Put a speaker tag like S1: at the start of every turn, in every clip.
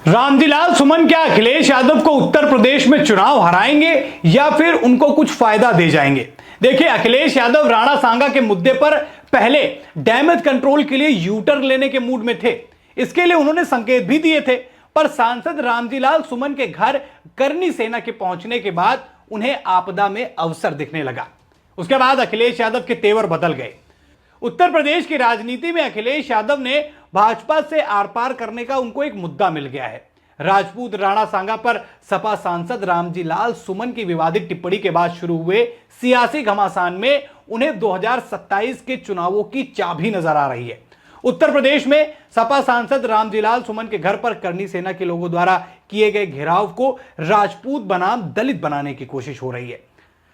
S1: रामजीलाल सुमन क्या अखिलेश यादव को उत्तर प्रदेश में चुनाव हराएंगे या फिर उनको कुछ फायदा दे जाएंगे? देखिए, अखिलेश यादव राणा सांगा के मुद्दे पर पहले डैमेज कंट्रोल के लिए यूटर्न लेने के मूड में थे। इसके लिए उन्होंने संकेत भी दिए थे, पर सांसद रामजीलाल सुमन के घर करनी सेना के पहुंचने के बाद उन्हें आपदा में अवसर दिखने लगा। उसके बाद अखिलेश यादव के तेवर बदल गए। उत्तर प्रदेश की राजनीति में अखिलेश यादव ने भाजपा से आर पार करने का उनको एक मुद्दा मिल गया है। राजपूत राणा सांगा पर सपा सांसद रामजीलाल सुमन की विवादित टिप्पणी के बाद शुरू हुए सियासी घमासान में उन्हें 2027 के चुनावों की चाबी नजर आ रही है। उत्तर प्रदेश में सपा सांसद रामजीलाल सुमन के घर पर करनी सेना के लोगों द्वारा किए गए घेराव को राजपूत बनाम दलित बनाने की कोशिश हो रही है।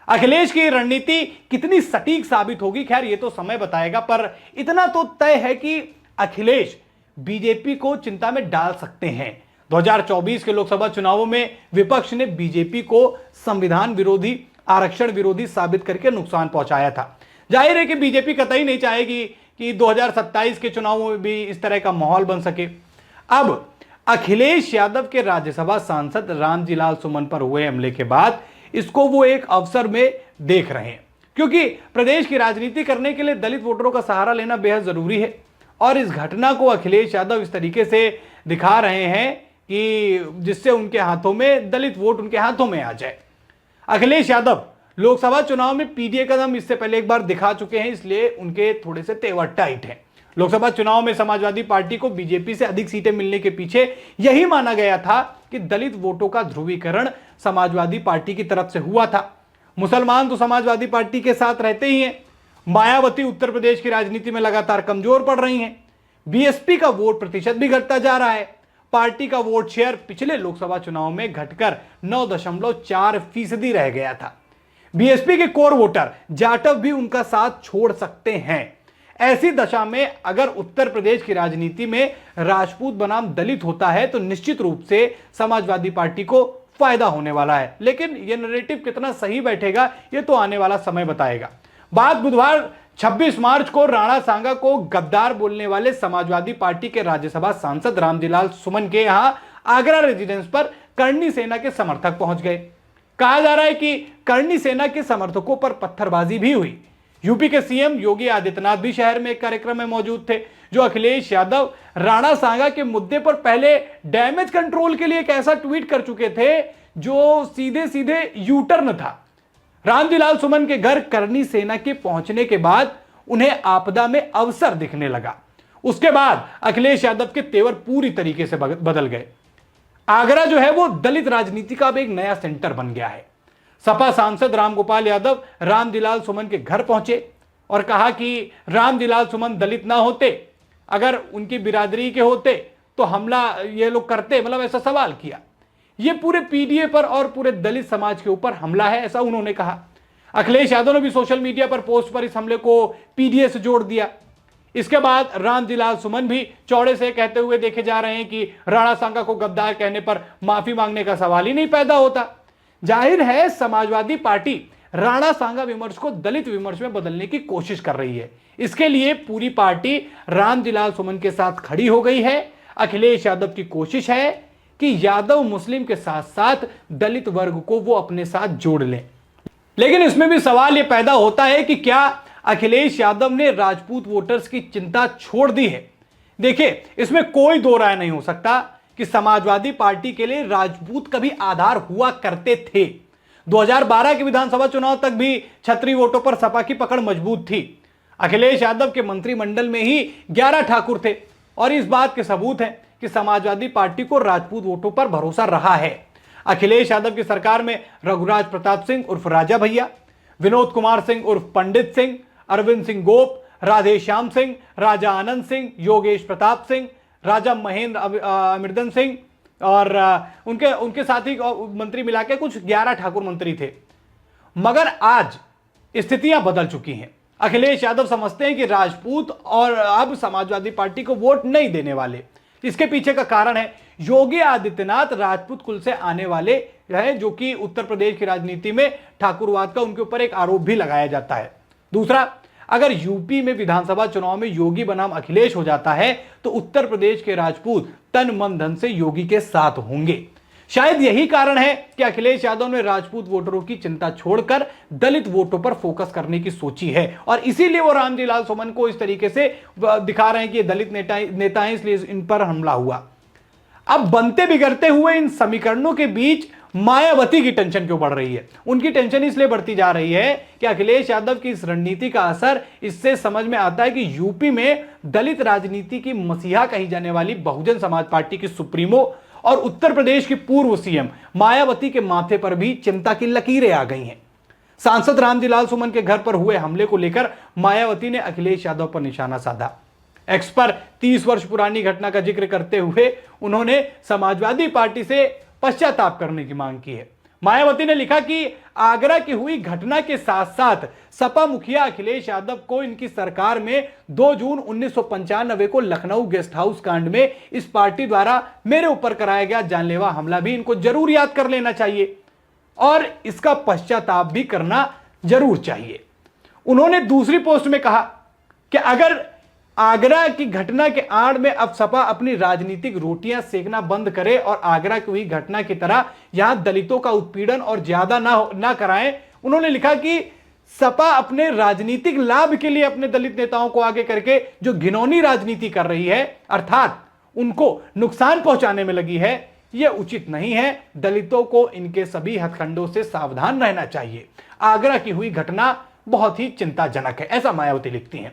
S1: अखिलेश की रणनीति कितनी सटीक साबित होगी, खैर ये तो समय बताएगा, पर इतना तो तय है कि अखिलेश बीजेपी को चिंता में डाल सकते हैं। 2024 के लोकसभा चुनावों में विपक्ष ने बीजेपी को संविधान विरोधी, आरक्षण विरोधी साबित करके नुकसान पहुंचाया था। जाहिर है कि बीजेपी कतई नहीं चाहेगी कि 2027 के चुनावों में भी इस तरह का माहौल बन सके। अब अखिलेश यादव के राज्यसभा सांसद रामजीलाल सुमन पर हुए हमले के बाद इसको वो एक अवसर में देख रहे हैं, क्योंकि प्रदेश की राजनीति करने के लिए दलित वोटरों का सहारा लेना बेहद जरूरी है। और इस घटना को अखिलेश यादव इस तरीके से दिखा रहे हैं कि जिससे उनके हाथों में दलित वोट उनके हाथों में आ जाए। अखिलेश यादव लोकसभा चुनाव में पीडीए का दम इससे पहले एक बार दिखा चुके हैं, इसलिए उनके थोड़े से तेवर टाइट हैं। लोकसभा चुनाव में समाजवादी पार्टी को बीजेपी से अधिक सीटें मिलने के पीछे यही माना गया था कि दलित वोटों का ध्रुवीकरण समाजवादी पार्टी की तरफ से हुआ था। मुसलमान तो समाजवादी पार्टी के साथ रहते ही हैं। मायावती उत्तर प्रदेश की राजनीति में लगातार कमजोर पड़ रही हैं। बीएसपी का वोट प्रतिशत भी घटता जा रहा है। पार्टी का वोट शेयर पिछले लोकसभा चुनाव में घटकर 9.4% रह गया था। बीएसपी के कोर वोटर जाटव भी उनका साथ छोड़ सकते हैं। ऐसी दशा में अगर उत्तर प्रदेश की राजनीति में राजपूत बनाम दलित होता है तो निश्चित रूप से समाजवादी पार्टी को फायदा होने वाला है। लेकिन यह नैरेटिव कितना सही बैठेगा यह तो आने वाला समय बताएगा। बात बुधवार 26 मार्च को राणा सांगा को गद्दार बोलने वाले समाजवादी पार्टी के राज्यसभा सांसद रामजीलाल सुमन के यहां आगरा रेजिडेंस पर करनी सेना के समर्थक पहुंच गए। कहा जा रहा है कि करनी सेना के समर्थकों पर पत्थरबाजी भी हुई। यूपी के सीएम योगी आदित्यनाथ भी शहर में एक कार्यक्रम में मौजूद थे, जो अखिलेश यादव राणा सांगा के मुद्दे पर पहले डैमेज कंट्रोल के लिए एक ऐसा ट्वीट कर चुके थे जो सीधे सीधे यूटर्न था। रामजीलाल सुमन के घर करनी सेना के पहुंचने के बाद उन्हें आपदा में अवसर दिखने लगा। उसके बाद अखिलेश यादव के तेवर पूरी तरीके से बदल गए। आगरा जो है वो दलित राजनीति का अब एक नया सेंटर बन गया है। सपा सांसद रामगोपाल यादव रामजीलाल सुमन के घर पहुंचे और कहा कि रामजीलाल सुमन दलित ना होते, अगर उनकी बिरादरी के होते तो हमला ये लोग करते, मतलब ऐसा सवाल किया। ये पूरे पीडीए पर और पूरे दलित समाज के ऊपर हमला है, ऐसा उन्होंने कहा। अखिलेश यादव ने भी सोशल मीडिया पर पोस्ट पर इस हमले को पीडीए से जोड़ दिया। इसके बाद रामजीलाल सुमन भी चौड़े से कहते हुए देखे जा रहे हैं कि राणा सांगा को गद्दार कहने पर माफी मांगने का सवाल ही नहीं पैदा होता। जाहिर है समाजवादी पार्टी राणा सांगा विमर्श को दलित विमर्श में बदलने की कोशिश कर रही है। इसके लिए पूरी पार्टी रामजीलाल सुमन के साथ खड़ी हो गई है। अखिलेश यादव की कोशिश है कि यादव मुस्लिम के साथ साथ दलित वर्ग को वो अपने साथ जोड़ लें। लेकिन इसमें भी सवाल यह पैदा होता है कि क्या अखिलेश यादव ने राजपूत वोटर्स की चिंता छोड़ दी है? देखिए, इसमें कोई दो राय नहीं हो सकता कि समाजवादी पार्टी के लिए राजपूत कभी आधार हुआ करते थे। 2012 के विधानसभा चुनाव तक भी छतरी वोटों पर सपा की पकड़ मजबूत थी। अखिलेश यादव के मंत्रिमंडल में ही 11 ठाकुर थे और इस बात के सबूत हैं कि समाजवादी पार्टी को राजपूत वोटों पर भरोसा रहा है। अखिलेश यादव की सरकार में रघुराज प्रताप सिंह उर्फ राजा भैया, विनोद कुमार सिंह उर्फ पंडित सिंह, अरविंद सिंह गोप, राधे श्याम सिंह, राजा आनंद सिंह, योगेश प्रताप सिंह, राजा महेंद्र अमृदन सिंह और उनके साथी मंत्री मिला के कुछ 11 ठाकुर मंत्री थे। मगर आज स्थितियां बदल चुकी हैं। अखिलेश यादव समझते हैं कि राजपूत और अब समाजवादी पार्टी को वोट नहीं देने वाले। इसके पीछे का कारण है योगी आदित्यनाथ राजपूत कुल से आने वाले हैं, जो कि उत्तर प्रदेश की राजनीति में ठाकुरवाद का उनके ऊपर एक आरोप भी लगाया जाता है। दूसरा, अगर यूपी में विधानसभा चुनाव में योगी बनाम अखिलेश हो जाता है तो उत्तर प्रदेश के राजपूत तन मन धन से योगी के साथ होंगे। शायद यही कारण है कि अखिलेश यादव ने राजपूत वोटरों की चिंता छोड़कर दलित वोटों पर फोकस करने की सोची है और इसीलिए वो रामजी लाल सुमन को इस तरीके से दिखा रहे हैं कि ये दलित नेता हैं, इसलिए इन पर हमला हुआ। अब बनते बिगड़ते हुए इन समीकरणों के बीच मायावती की टेंशन क्यों बढ़ रही है? उनकी टेंशन इसलिए बढ़ती जा रही है कि अखिलेश यादव की इस रणनीति का असर इससे समझ में आता है कि यूपी में दलित राजनीति की मसीहा कही जाने वाली बहुजन समाज पार्टी की सुप्रीमो और उत्तर प्रदेश की पूर्व सीएम मायावती के माथे पर भी चिंता की लकीरें आ गई हैं। सांसद रामजी लाल सुमन के घर पर हुए हमले को लेकर मायावती ने अखिलेश यादव पर निशाना साधा। एक्स पर 30 वर्ष पुरानी घटना का जिक्र करते हुए उन्होंने समाजवादी पार्टी से पश्चाताप करने की मांग की है। मायावती ने लिखा कि आगरा की हुई घटना के साथ साथ सपा मुखिया अखिलेश यादव को इनकी सरकार में 2 जून 1995 को लखनऊ गेस्ट हाउस कांड में इस पार्टी द्वारा मेरे ऊपर कराया गया जानलेवा हमला भी इनको जरूर याद कर लेना चाहिए और इसका पश्चाताप भी करना जरूर चाहिए। उन्होंने दूसरी पोस्ट में कहा कि अगर आगरा की घटना के आड़ में अब सपा अपनी राजनीतिक रोटियां सेकना बंद करे और आगरा की हुई घटना की तरह यहां दलितों का उत्पीड़न और ज्यादा ना कराएं। उन्होंने लिखा कि सपा अपने राजनीतिक लाभ के लिए अपने दलित नेताओं को आगे करके जो घिनौनी राजनीति कर रही है, अर्थात उनको नुकसान पहुंचाने में लगी है, यह उचित नहीं है। दलितों को इनके सभी हथकंडों से सावधान रहना चाहिए। आगरा की हुई घटना बहुत ही चिंताजनक है, ऐसा मायावती लिखती हैं।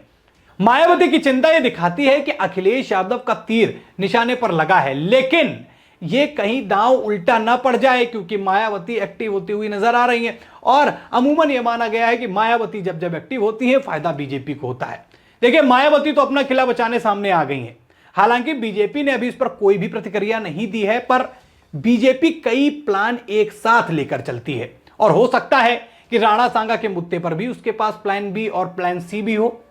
S1: मायावती की चिंता यह दिखाती है कि अखिलेश यादव का तीर निशाने पर लगा है, लेकिन यह कहीं दांव उल्टा ना पड़ जाए क्योंकि मायावती एक्टिव होती हुई नजर आ रही है और अमूमन यह माना गया है कि मायावती जब जब एक्टिव होती है फायदा बीजेपी को होता है। देखिए, मायावती तो अपना किला बचाने सामने आ गई हैं। हालांकि बीजेपी ने अभी इस पर कोई भी प्रतिक्रिया नहीं दी है, पर बीजेपी कई प्लान एक साथ लेकर चलती है और हो सकता है कि राणा सांगा के मुद्दे पर भी उसके पास प्लान बी और प्लान सी भी हो,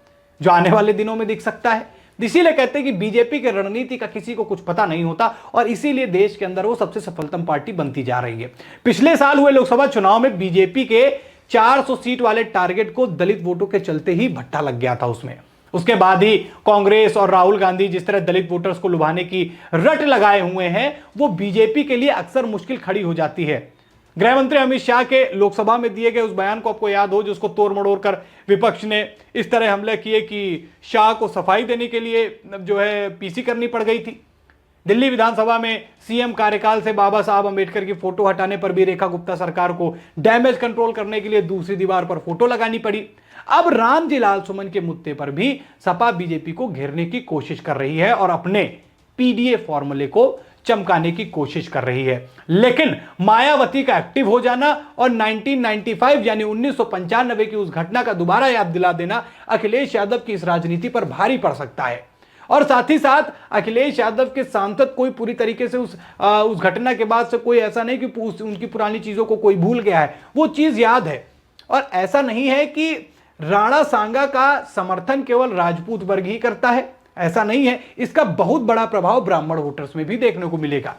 S1: जो आने वाले दिनों में दिख सकता है। इसीलिए कहते हैं कि बीजेपी के रणनीति का किसी को कुछ पता नहीं होता और इसीलिए देश के अंदर वो सबसे सफलतम पार्टी बनती जा रही है। पिछले साल हुए लोकसभा चुनाव में बीजेपी के 400 सीट वाले टारगेट को दलित वोटों के चलते ही भट्टा लग गया था उसमें। उसके बाद ही कांग्रेस और राहुल गांधी जिस तरह दलित वोटर्स को लुभाने की रट लगाए हुए हैं, वो बीजेपी के लिए अक्सर मुश्किल खड़ी हो जाती है। गृह मंत्री अमित शाह के लोकसभा में दिए गए उस बयान को आपको याद हो, जिसको तोड़ मड़ोड़ कर विपक्ष ने इस तरह हमले किए कि शाह को सफाई देने के लिए जो है पीसी करनी पड़ गई थी। दिल्ली विधानसभा में सीएम कार्यकाल से बाबा साहब अंबेडकर की फोटो हटाने पर भी रेखा गुप्ता सरकार को डैमेज कंट्रोल करने के लिए दूसरी दीवार पर फोटो लगानी पड़ी। अब रामजी लाल सुमन के मुद्दे पर भी सपा बीजेपी को घेरने की कोशिश कर रही है और अपने पीडीए फॉर्मूले को चमकाने की कोशिश कर रही है। लेकिन मायावती का एक्टिव हो जाना और 1995 यानी 1995 की उस घटना का दोबारा याद दिला देना अखिलेश यादव की इस राजनीति पर भारी पड़ सकता है। और साथ ही साथ अखिलेश यादव के सांसद कोई पूरी तरीके से उस घटना के बाद से कोई ऐसा नहीं कि उनकी पुरानी चीजों को कोई भूल गया है, वो चीज याद है। और ऐसा नहीं है कि राणा सांगा का समर्थन केवल राजपूत वर्ग ही करता है, ऐसा नहीं है। इसका बहुत बड़ा प्रभाव ब्राह्मण वोटर्स में भी देखने को मिलेगा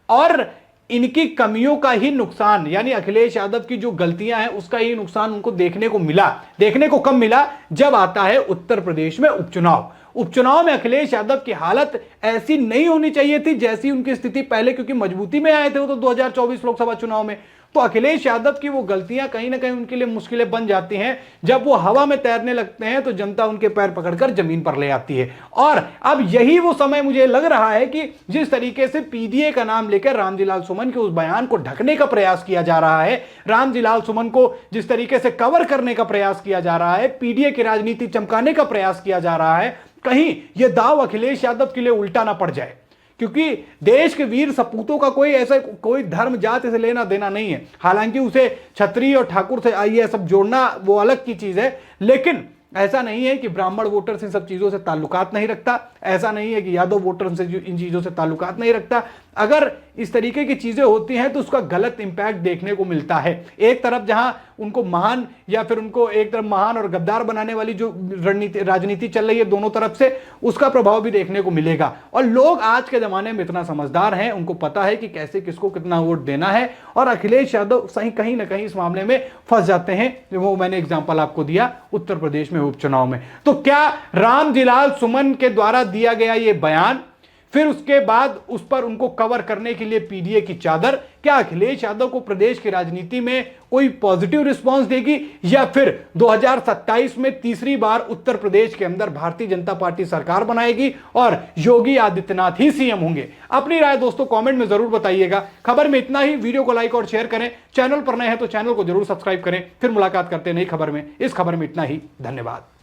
S1: और इनकी कमियों का ही नुकसान, यानी अखिलेश यादव की जो गलतियां हैं उसका ही नुकसान उनको देखने को कब मिला, जब आता है उत्तर प्रदेश में उपचुनाव में अखिलेश यादव की हालत ऐसी नहीं होनी चाहिए थी जैसी उनकी स्थिति पहले, क्योंकि मजबूती में आए थे वो तो 2024 लोकसभा चुनाव में। तो अखिलेश यादव की वो गलतियां कहीं ना कहीं उनके लिए मुश्किलें बन जाती हैं। जब वो हवा में तैरने लगते हैं तो जनता उनके पैर पकड़कर जमीन पर ले आती है। और अब यही वो समय मुझे लग रहा है कि जिस तरीके से पीडीए का नाम लेकर रामजी लाल सुमन के उस बयान को ढकने का प्रयास किया जा रहा है, रामजी लाल सुमन को जिस तरीके से कवर करने का प्रयास किया जा रहा है, पीडीए की राजनीति चमकाने का प्रयास किया जा रहा है, कहीं यह दाव अखिलेश यादव के लिए उल्टा ना पड़ जाए। क्योंकि देश के वीर सपूतों का कोई धर्म जाति से लेना देना नहीं है। हालांकि उसे छत्री और ठाकुर से ये सब जोड़ना वो अलग की चीज है, लेकिन ऐसा नहीं है कि ब्राह्मण वोटर से इन सब चीजों से ताल्लुकात नहीं रखता, ऐसा नहीं है कि यादव वोटर से इन चीजों से ताल्लुकात नहीं रखता। अगर इस तरीके की चीजें होती हैं तो उसका गलत इंपैक्ट देखने को मिलता है। एक तरफ जहां उनको महान या फिर उनको एक तरफ महान और गद्दार बनाने वाली जो राजनीति चल रही है दोनों तरफ से, उसका प्रभाव भी देखने को मिलेगा। और लोग आज के जमाने में इतना समझदार हैं, उनको पता है कि कैसे किसको कितना वोट देना है, और अखिलेश यादव सही कहीं ना कहीं इस मामले में फंस जाते हैं। वो मैंने एग्जांपल आपको दिया उत्तर प्रदेश में उपचुनाव में। तो क्या रामजीलाल सुमन के द्वारा दिया गया ये बयान, फिर उसके बाद उस पर उनको कवर करने के लिए पीडीए की चादर, क्या अखिलेश यादव को प्रदेश की राजनीति में कोई पॉजिटिव रिस्पांस देगी, या फिर 2027 में तीसरी बार उत्तर प्रदेश के अंदर भारतीय जनता पार्टी सरकार बनाएगी और योगी आदित्यनाथ ही सीएम होंगे? अपनी राय दोस्तों कमेंट में जरूर बताइएगा। खबर में इतना ही। वीडियो को लाइक और शेयर करें, चैनल पर नए हैं तो चैनल को जरूर सब्सक्राइब करें। फिर मुलाकात करते हैं नई खबर में। इस खबर में इतना ही। धन्यवाद।